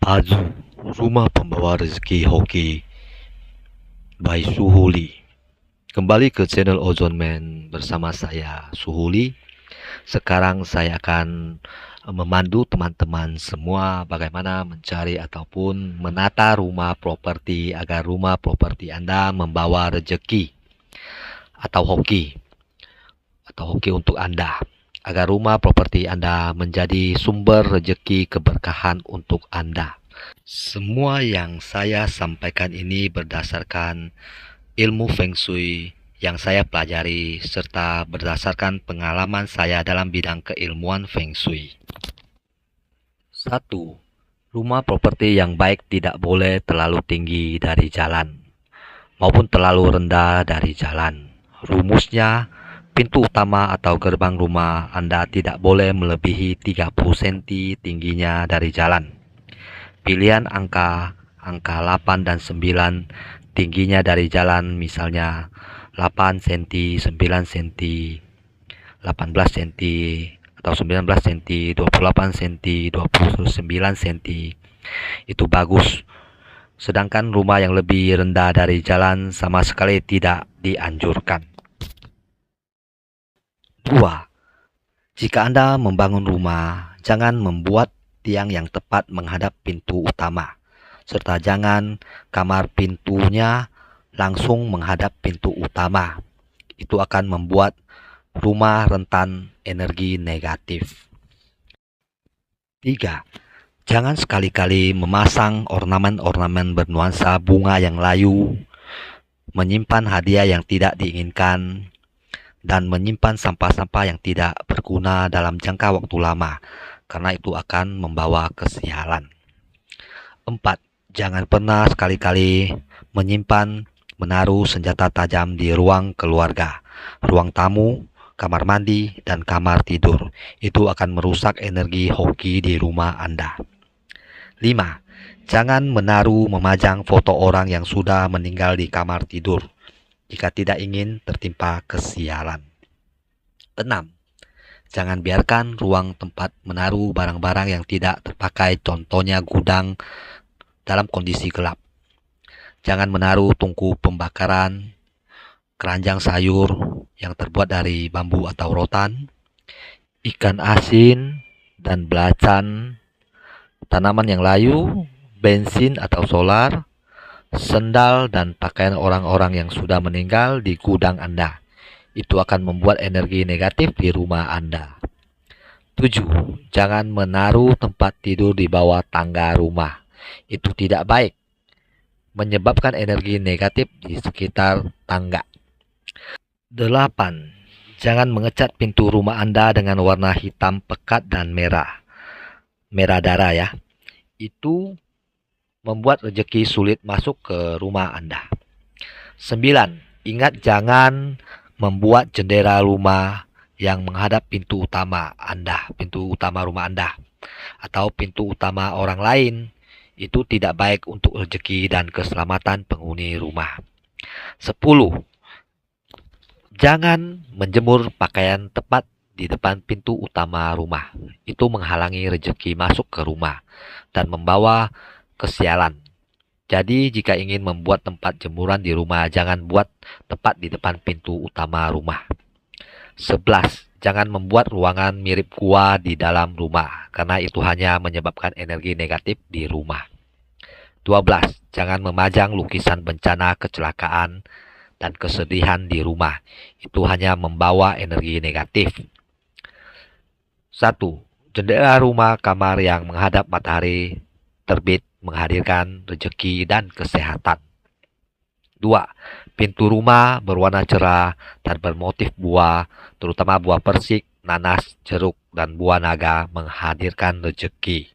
Pazu, rumah pembawa rezeki hoki by Suhuli. Kembali ke channel Ozone Man bersama saya Suhuli. Sekarang saya akan memandu teman-teman semua bagaimana mencari ataupun menata rumah properti agar rumah properti Anda membawa rezeki atau hoki untuk Anda. Agar rumah properti Anda menjadi sumber rezeki keberkahan untuk Anda. Semua yang saya sampaikan ini berdasarkan ilmu Feng Shui yang saya pelajari serta berdasarkan pengalaman saya dalam bidang keilmuan Feng Shui. 1. Rumah properti yang baik tidak boleh terlalu tinggi dari jalan maupun terlalu rendah dari jalan. Rumusnya, pintu utama atau gerbang rumah Anda tidak boleh melebihi 30 cm tingginya dari jalan. Pilihan angka 8 dan 9 tingginya dari jalan, misalnya 8 cm, 9 cm, 18 cm, atau 19 cm, 28 cm, 29 cm. Itu bagus. Sedangkan rumah yang lebih rendah dari jalan sama sekali tidak dianjurkan. 2. Jika Anda membangun rumah, jangan membuat tiang yang tepat menghadap pintu utama, serta jangan kamar pintunya langsung menghadap pintu utama. Itu akan membuat rumah rentan energi negatif. 3. Jangan sekali-kali memasang ornamen-ornamen bernuansa bunga yang layu, menyimpan hadiah yang tidak diinginkan, dan menyimpan sampah-sampah yang tidak berguna dalam jangka waktu lama, karena itu akan membawa kesialan. 4. Jangan pernah sekali-kali menaruh senjata tajam di ruang keluarga, ruang tamu, kamar mandi, dan kamar tidur. Itu akan merusak energi hoki di rumah Anda. 5. Jangan memajang foto orang yang sudah meninggal di kamar tidur jika tidak ingin tertimpa kesialan. 6. Jangan biarkan ruang tempat menaruh barang-barang yang tidak terpakai, contohnya gudang, dalam kondisi gelap. Jangan menaruh tungku pembakaran, keranjang sayur yang terbuat dari bambu atau rotan, ikan asin dan belacan, tanaman yang layu, bensin atau solar, sendal dan pakaian orang-orang yang sudah meninggal di gudang Anda. Itu akan membuat energi negatif di rumah Anda. 7. Jangan menaruh tempat tidur di bawah tangga rumah. Itu tidak baik, menyebabkan energi negatif di sekitar tangga. 8. Jangan mengecat pintu rumah Anda dengan warna hitam pekat dan merah darah ya. Itu membuat rezeki sulit masuk ke rumah Anda. 9. Ingat, jangan membuat jendela rumah yang menghadap pintu utama Anda, pintu utama rumah Anda, atau pintu utama orang lain. Itu tidak baik untuk rezeki dan keselamatan penghuni rumah. 10. Jangan menjemur pakaian tepat di depan pintu utama rumah. Itu menghalangi rezeki masuk ke rumah dan membawa kesialan. Jadi jika ingin membuat tempat jemuran di rumah, jangan buat tepat di depan pintu utama rumah. 11. Jangan membuat ruangan mirip gua di dalam rumah, karena itu hanya menyebabkan energi negatif di rumah. 12. Jangan memajang lukisan bencana, kecelakaan, dan kesedihan di rumah. Itu hanya membawa energi negatif. 1. Jendela rumah kamar yang menghadap matahari terbit menghadirkan rezeki dan kesehatan. 2. Pintu rumah berwarna cerah dan bermotif buah, terutama buah persik, nanas, jeruk, dan buah naga menghadirkan rezeki.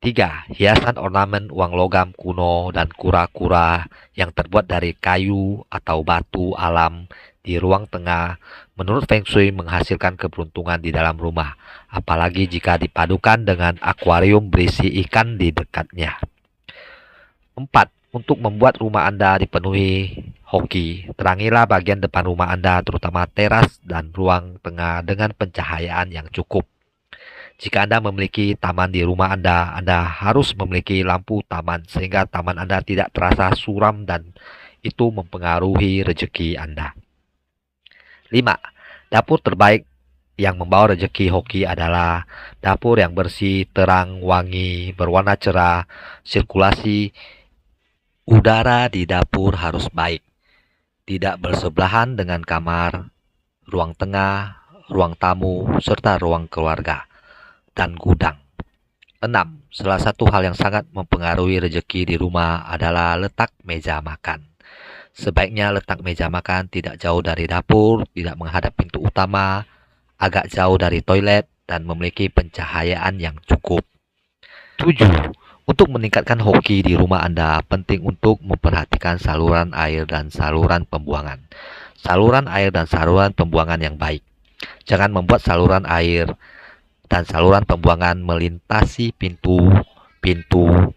3. Hiasan ornamen uang logam kuno dan kura-kura yang terbuat dari kayu atau batu alam di ruang tengah menurut Feng Shui menghasilkan keberuntungan di dalam rumah, apalagi jika dipadukan dengan akuarium berisi ikan di dekatnya. 4. Untuk membuat rumah Anda dipenuhi hoki, terangilah bagian depan rumah Anda, terutama teras dan ruang tengah dengan pencahayaan yang cukup. Jika Anda memiliki taman di rumah Anda, Anda harus memiliki lampu taman sehingga taman Anda tidak terasa suram dan itu mempengaruhi rezeki Anda. 5. Dapur terbaik yang membawa rezeki hoki adalah dapur yang bersih, terang, wangi, berwarna cerah, sirkulasi udara di dapur harus baik, tidak bersebelahan dengan kamar, ruang tengah, ruang tamu, serta ruang keluarga, dan gudang. 6. Salah satu hal yang sangat mempengaruhi rezeki di rumah adalah letak meja makan. Sebaiknya letak meja makan tidak jauh dari dapur, tidak menghadap pintu utama, agak jauh dari toilet, dan memiliki pencahayaan yang cukup. 7. Untuk meningkatkan hoki di rumah Anda, penting untuk memperhatikan saluran air dan saluran pembuangan. Saluran air dan saluran pembuangan yang baik. Jangan membuat saluran air dan saluran pembuangan melintasi pintu-pintu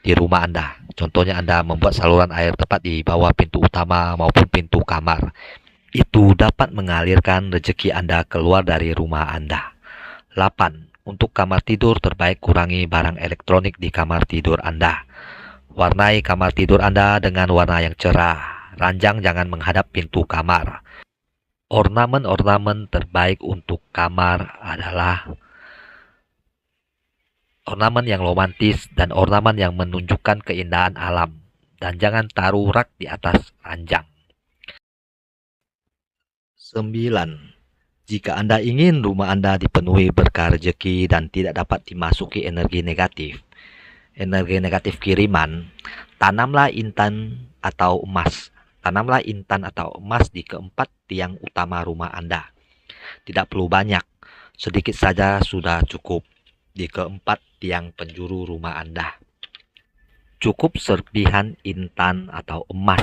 di rumah Anda. Contohnya Anda membuat saluran air tepat di bawah pintu utama maupun pintu kamar. Itu dapat mengalirkan rezeki Anda keluar dari rumah Anda. 8. Untuk kamar tidur terbaik kurangi barang elektronik di kamar tidur Anda. Warnai kamar tidur Anda dengan warna yang cerah. Ranjang jangan menghadap pintu kamar. Ornamen-ornamen terbaik untuk kamar adalah ornamen yang romantis dan ornamen yang menunjukkan keindahan alam. Dan jangan taruh rak di atas ranjang. 9. Jika Anda ingin rumah Anda dipenuhi berkah rezeki dan tidak dapat dimasuki energi negatif kiriman, tanamlah intan atau emas. Tanamlah intan atau emas di keempat tiang utama rumah Anda. Tidak perlu banyak, sedikit saja sudah cukup di keempat tiang penjuru rumah Anda. Cukup serpihan intan atau emas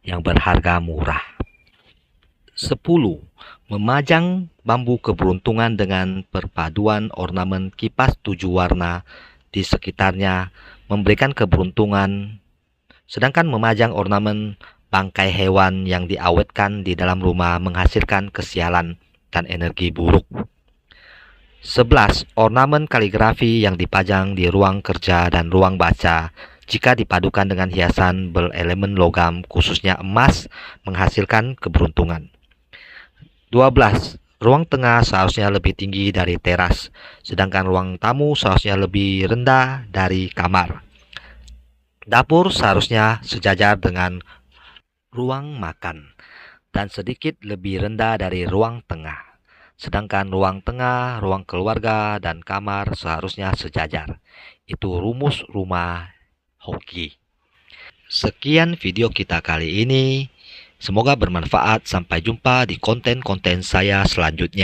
yang berharga murah. 10. Memajang bambu keberuntungan dengan perpaduan ornamen kipas 7 warna di sekitarnya memberikan keberuntungan, sedangkan memajang ornamen bangkai hewan yang diawetkan di dalam rumah menghasilkan kesialan dan energi buruk. 11. Ornamen kaligrafi yang dipajang di ruang kerja dan ruang baca jika dipadukan dengan hiasan berelemen logam khususnya emas menghasilkan keberuntungan. 12. Ruang tengah seharusnya lebih tinggi dari teras, sedangkan ruang tamu seharusnya lebih rendah dari kamar. Dapur seharusnya sejajar dengan ruang makan dan sedikit lebih rendah dari ruang tengah. Sedangkan ruang tengah, ruang keluarga, dan kamar seharusnya sejajar. Itu rumus rumah hoki. Sekian video kita kali ini. Semoga bermanfaat. Sampai jumpa di konten-konten saya selanjutnya.